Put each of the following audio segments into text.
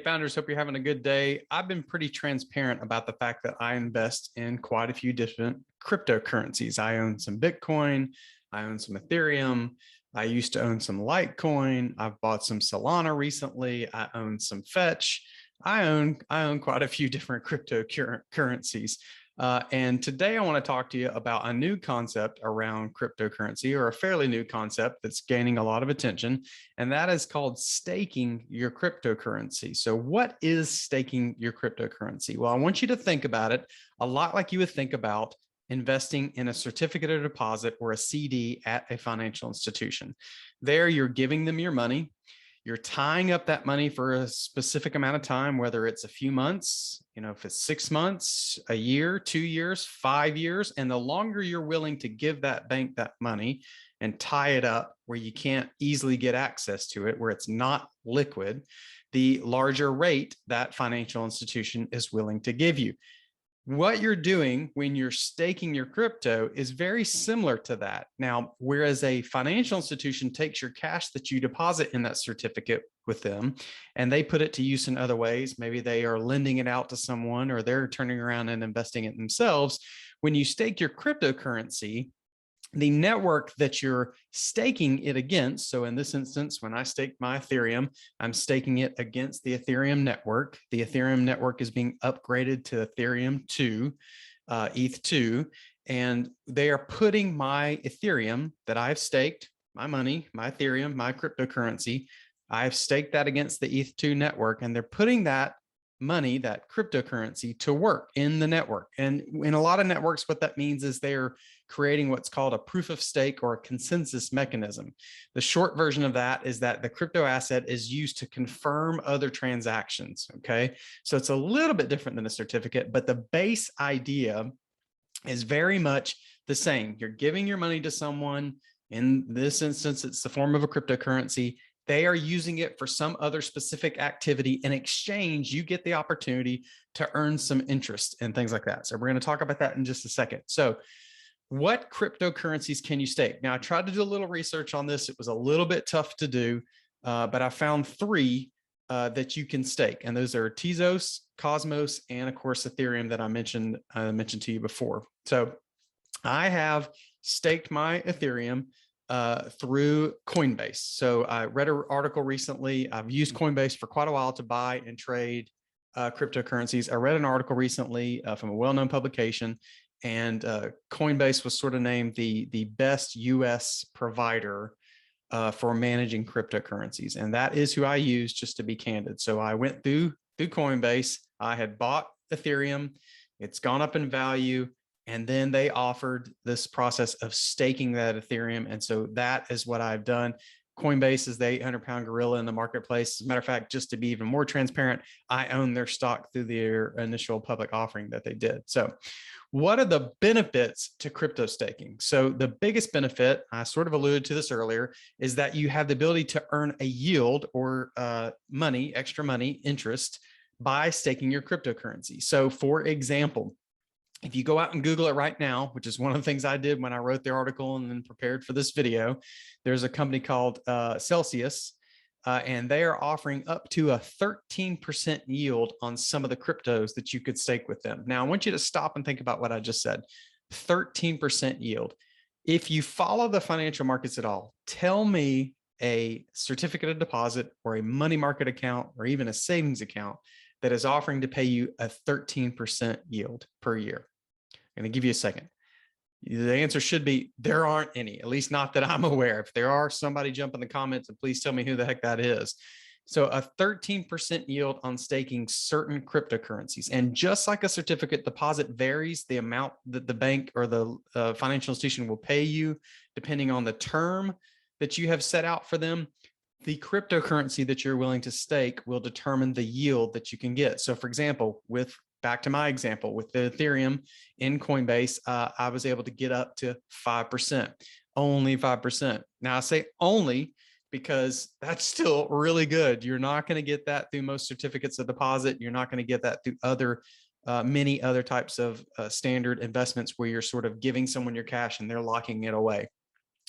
founders, hope you're having a good day. I've been pretty transparent about the fact that I invest in quite a few different cryptocurrencies. I own some Bitcoin, I own some Ethereum, I used to own some Litecoin, I've bought some Solana recently, I own some Fetch. I own quite a few different cryptocurrencies. And today I want to talk to you about a new concept around cryptocurrency, or a fairly new concept that's gaining a lot of attention, and that is called staking your cryptocurrency. So what is staking your cryptocurrency? Well, I want you to think about it a lot like you would think about investing in a certificate of deposit or a CD at a financial institution. There, you're giving them your money. You're tying up that money for a specific amount of time, whether it's a few months, if it's 6 months, a year, 2 years, 5 years. And the longer you're willing to give that bank that money and tie it up where you can't easily get access to it, where it's not liquid, the larger rate that financial institution is willing to give you. What you're doing when you're staking your crypto is very similar to that. Now, whereas a financial institution takes your cash that you deposit in that certificate with them, and they put it to use in other ways, maybe they are lending it out to someone, or they're turning around and investing it themselves. When you stake your cryptocurrency, the network that you're staking it against, so in this instance, when I stake my Ethereum, I'm staking it against the Ethereum network. The Ethereum network is being upgraded to Ethereum 2, ETH2, and they are putting my Ethereum that I've staked, my money, my Ethereum, my cryptocurrency, I've staked that against the ETH2 network, and they're putting that money, that cryptocurrency, to work in the network. And in a lot of networks, what that means is they're creating what's called a proof of stake or a consensus mechanism. The short version of that is that the crypto asset is used to confirm other transactions. Okay, so it's a little bit different than a certificate, but the base idea is very much the same. You're giving your money to someone. In this instance, it's the form of a cryptocurrency. They are using it for some other specific activity. In exchange, you get the opportunity to earn some interest and things like that. So we're going to talk about that in just a second. So what cryptocurrencies can you stake? Now, I tried to do a little research on this. It was a little bit tough to do, but I found three that you can stake. And those are Tezos, Cosmos, and of course, Ethereum that I mentioned to you before. So I have staked my Ethereum through Coinbase. So I read an article recently. I've used Coinbase for quite a while to buy and trade cryptocurrencies. I read an article recently from a well-known publication, and Coinbase was sort of named the best US provider for managing cryptocurrencies. And that is who I use, just to be candid. So I went through Coinbase. I had bought Ethereum. It's gone up in value. And then they offered this process of staking that Ethereum. And so that is what I've done. Coinbase is the 800-pound gorilla in the marketplace. As a matter of fact, just to be even more transparent, I own their stock through their initial public offering that they did. So what are the benefits to crypto staking? So the biggest benefit, I sort of alluded to this earlier, is that you have the ability to earn a yield or money, extra money, interest, by staking your cryptocurrency. So for example, if you go out and Google it right now, which is one of the things I did when I wrote the article and then prepared for this video, there's a company called Celsius, and they are offering up to a 13% yield on some of the cryptos that you could stake with them. Now, I want you to stop and think about what I just said. 13% yield. If you follow the financial markets at all, tell me a certificate of deposit or a money market account or even a savings account that is offering to pay you a 13% yield per year. I'm going to give you a second. The answer should be there aren't any, at least not that I'm aware. If there are, somebody jump in the comments and please tell me who the heck that is. So a 13% yield on staking certain cryptocurrencies. And just like a certificate deposit varies the amount that the bank or the financial institution will pay you, depending on the term that you have set out for them, the cryptocurrency that you're willing to stake will determine the yield that you can get. So for example, back to my example with the Ethereum in Coinbase, I was able to get up to 5%, only 5%. Now I say only because that's still really good. You're not going to get that through most certificates of deposit. You're not going to get that through many other types of standard investments where you're sort of giving someone your cash and they're locking it away.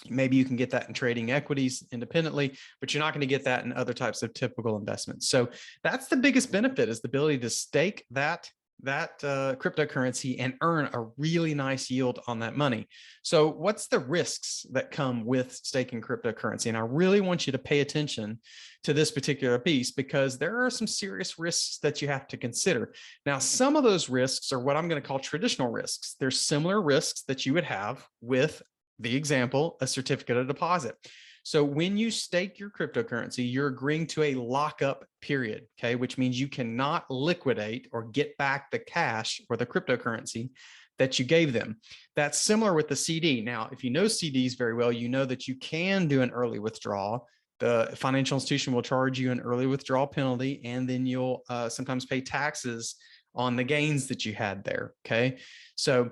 Maybe you can get that in trading equities independently, but you're not going to get that in other types of typical investments. So that's the biggest benefit, is the ability to stake that cryptocurrency and earn a really nice yield on that money. So what's the risks that come with staking cryptocurrency? And I really want you to pay attention to this particular piece, because there are some serious risks that you have to consider. Now, some of those risks are what I'm going to call traditional risks. There's similar risks that you would have with the example, a certificate of deposit. So when you stake your cryptocurrency, you're agreeing to a lockup period, okay, which means you cannot liquidate or get back the cash or the cryptocurrency that you gave them. That's similar with the CD. Now, if you know CDs very well, you know that you can do an early withdrawal. The financial institution will charge you an early withdrawal penalty, and then you'll sometimes pay taxes on the gains that you had there, okay? So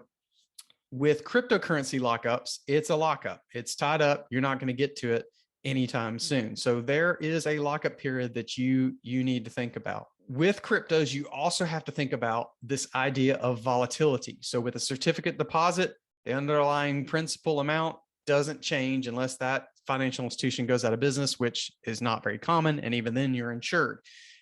with cryptocurrency lockups, it's a lockup. It's tied up. You're not going to get to it anytime soon. So there is a lockup period that you need to think about. With cryptos, you also have to think about this idea of volatility. So with a certificate deposit, the underlying principal amount doesn't change unless that financial institution goes out of business, which is not very common. And even then, you're insured.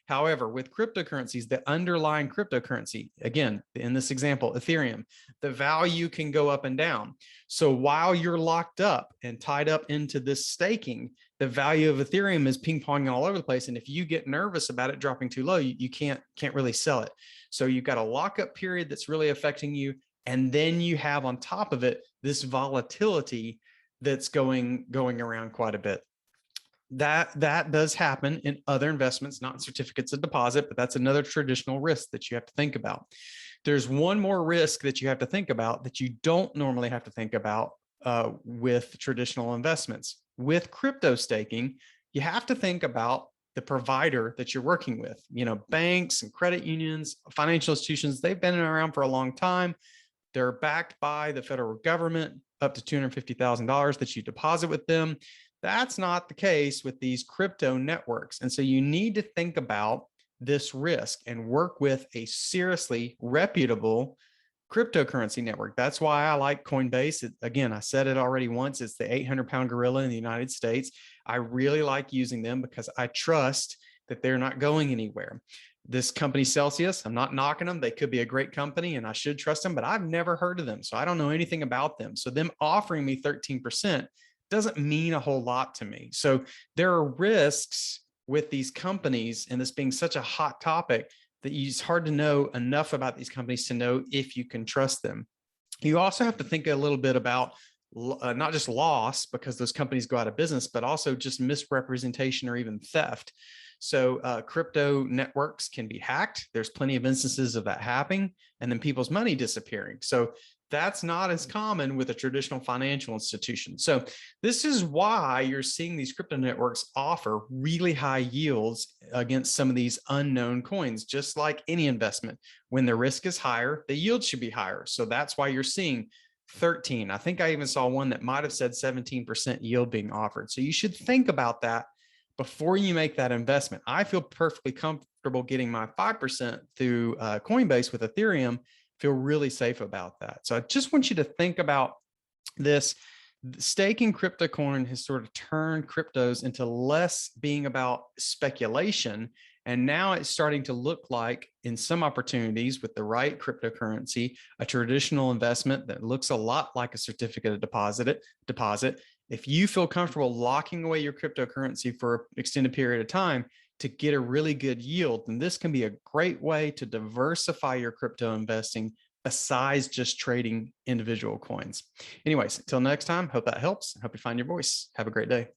However, with cryptocurrencies, the underlying cryptocurrency, again, in this example, Ethereum, the value can go up and down. So while you're locked up and tied up into this staking, the value of Ethereum is ping-ponging all over the place. And if you get nervous about it dropping too low, you can't really sell it. So you've got a lockup period that's really affecting you. And then you have on top of it this volatility that's going around quite a bit. That does happen in other investments, not in certificates of deposit, but that's another traditional risk that you have to think about. There's one more risk that you have to think about that you don't normally have to think about with traditional investments. With crypto staking, you have to think about the provider that you're working with. You know, banks and credit unions, financial institutions, they've been around for a long time. They're backed by the federal government, up to $250,000 that you deposit with them. That's not the case with these crypto networks. And so you need to think about this risk and work with a seriously reputable cryptocurrency network. That's why I like Coinbase. Again, I said it already once, it's the 800-pound gorilla in the United States. I really like using them because I trust that they're not going anywhere. This company Celsius, I'm not knocking them. They could be a great company and I should trust them, but I've never heard of them. So I don't know anything about them. So them offering me 13% doesn't mean a whole lot to me. So there are risks with these companies, and this being such a hot topic that it's hard to know enough about these companies to know if you can trust them. You also have to think a little bit about not just loss because those companies go out of business, but also just misrepresentation or even theft. So crypto networks can be hacked. There's plenty of instances of that happening, and then people's money disappearing. So that's not as common with a traditional financial institution. So this is why you're seeing these crypto networks offer really high yields against some of these unknown coins. Just like any investment, when the risk is higher, the yield should be higher. So that's why you're seeing 13. I think I even saw one that might have said 17% yield being offered. So you should think about that before you make that investment. I feel perfectly comfortable getting my 5% through Coinbase with Ethereum, feel really safe about that. So I just want you to think about this. Staking crypto coin has sort of turned cryptos into less being about speculation. And now it's starting to look like, in some opportunities with the right cryptocurrency, a traditional investment that looks a lot like a certificate of deposit. If you feel comfortable locking away your cryptocurrency for an extended period of time to get a really good yield, then this can be a great way to diversify your crypto investing besides just trading individual coins. Anyways, until next time, hope that helps. Hope you find your voice. Have a great day.